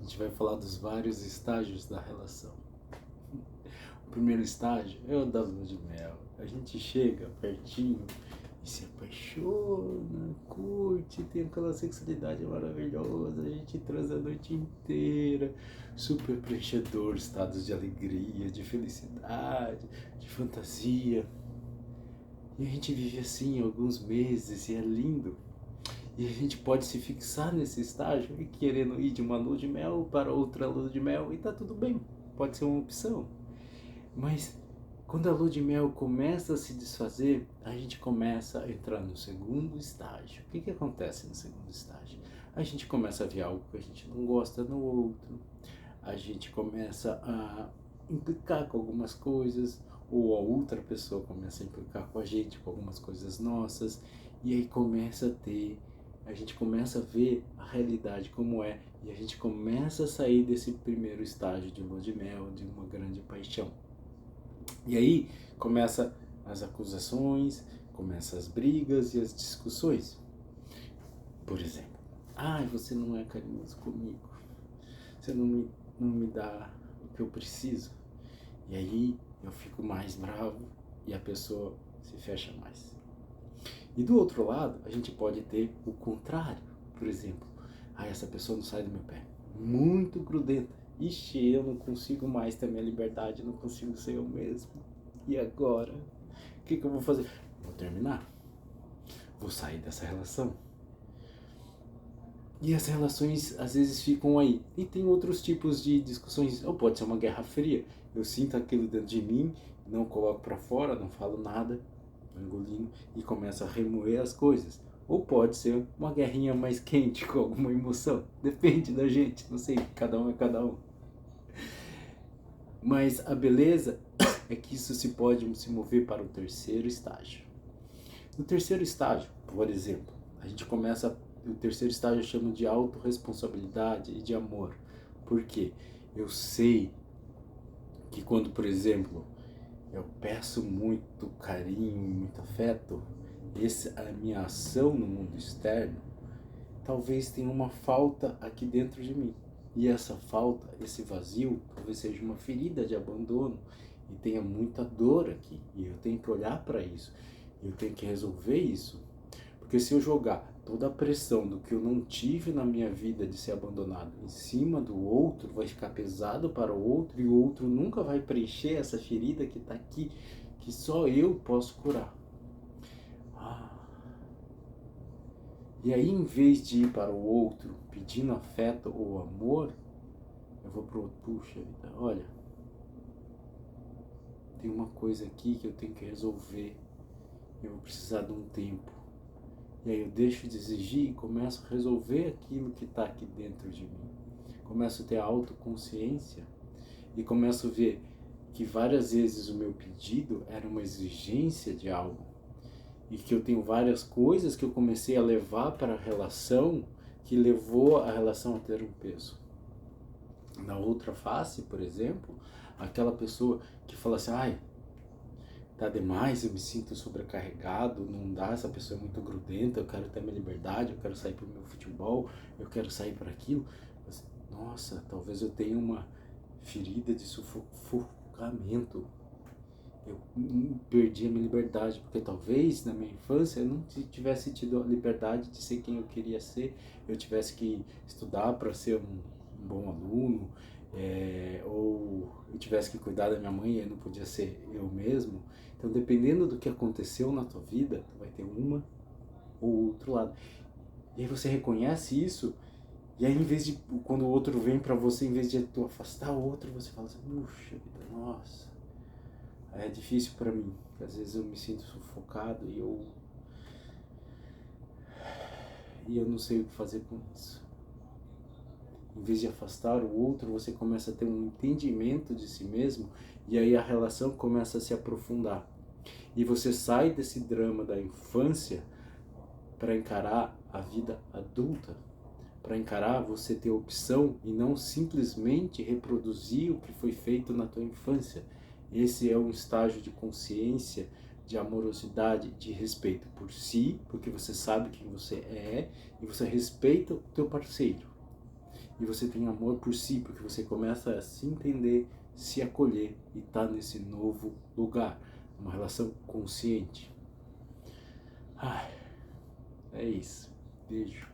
gente vai falar dos vários estágios da relação. O primeiro estágio é o da lua de mel. A gente chega pertinho e se apaixona, curte, tem aquela sexualidade maravilhosa, a gente transa a noite inteira, super preenchedor, estados de alegria, de felicidade, de fantasia. E a gente vive assim alguns meses e é lindo. E a gente pode se fixar nesse estágio e querendo ir de uma lua de mel para outra lua de mel e tá tudo bem, pode ser uma opção. Mas quando a lua de mel começa a se desfazer, a gente começa a entrar no segundo estágio. O que acontece no segundo estágio? A gente começa a ver algo que a gente não gosta no outro, a gente começa a implicar com algumas coisas, ou a outra pessoa começa a implicar com a gente, com algumas coisas nossas, e aí a gente começa a ver a realidade como é, e a gente começa a sair desse primeiro estágio de lua de mel, de uma grande paixão. E aí começa as acusações, começa as brigas e as discussões. Por exemplo, você não é carinhoso comigo, você não me dá o que eu preciso. E aí eu fico mais bravo e a pessoa se fecha mais. E do outro lado, a gente pode ter o contrário. Por exemplo, essa pessoa não sai do meu pé, muito grudenta. Ixi, eu não consigo mais ter minha liberdade, não consigo ser eu mesmo. E agora? O que eu vou fazer? Vou terminar. Vou sair dessa relação. E as relações às vezes ficam aí. E tem outros tipos de discussões. Ou pode ser uma guerra fria. Eu sinto aquilo dentro de mim, não coloco pra fora, não falo nada, engolindo e começo a remoer as coisas. Ou pode ser uma guerrinha mais quente com alguma emoção. Depende da gente, não sei, cada um é cada um. Mas a beleza é que isso se pode se mover para o terceiro estágio. No terceiro estágio, por exemplo, o terceiro estágio eu chamo de autorresponsabilidade e de amor. Por quê? Eu sei que quando, por exemplo, eu peço muito carinho, muito afeto, a minha ação no mundo externo, talvez tenha uma falta aqui dentro de mim. E essa falta, esse vazio, talvez seja uma ferida de abandono e tenha muita dor aqui. E eu tenho que olhar para isso, eu tenho que resolver isso. Porque se eu jogar toda a pressão do que eu não tive na minha vida de ser abandonado em cima do outro, vai ficar pesado para o outro e o outro nunca vai preencher essa ferida que está aqui, que só eu posso curar. E aí, em vez de ir para o outro pedindo afeto ou amor, eu vou pro outro, puxa vida, olha, tem uma coisa aqui que eu tenho que resolver, eu vou precisar de um tempo. E aí eu deixo de exigir e começo a resolver aquilo que está aqui dentro de mim. Começo a ter autoconsciência e começo a ver que várias vezes o meu pedido era uma exigência de algo. E que eu tenho várias coisas que eu comecei a levar para a relação que levou a relação a ter um peso. Na outra face, por exemplo, aquela pessoa que fala assim, tá demais, eu me sinto sobrecarregado, não dá, essa pessoa é muito grudenta, eu quero ter minha liberdade, eu quero sair pro meu futebol, eu quero sair para aquilo. Mas, nossa, talvez eu tenha uma ferida de sufocamento. Eu perdi a minha liberdade, porque talvez na minha infância eu não tivesse tido a liberdade de ser quem eu queria ser, eu tivesse que estudar para ser um bom aluno, ou eu tivesse que cuidar da minha mãe e eu não podia ser eu mesmo. Então, dependendo do que aconteceu na tua vida, tu vai ter uma ou outro lado. E aí você reconhece isso, e aí em vez de, quando o outro vem pra você, em vez de tu afastar o outro, você fala assim, puxa vida, nossa, é difícil pra mim, porque às vezes eu me sinto sufocado e eu não sei o que fazer com isso. Em vez de afastar o outro, você começa a ter um entendimento de si mesmo e aí a relação começa a se aprofundar. E você sai desse drama da infância para encarar a vida adulta, para encarar você ter opção e não simplesmente reproduzir o que foi feito na tua infância. Esse é um estágio de consciência, de amorosidade, de respeito por si, porque você sabe quem você é e você respeita o teu parceiro. e você tem amor por si, porque você começa a se entender, se acolher e tá nesse novo lugar, uma relação consciente. Ai, é isso. Beijo.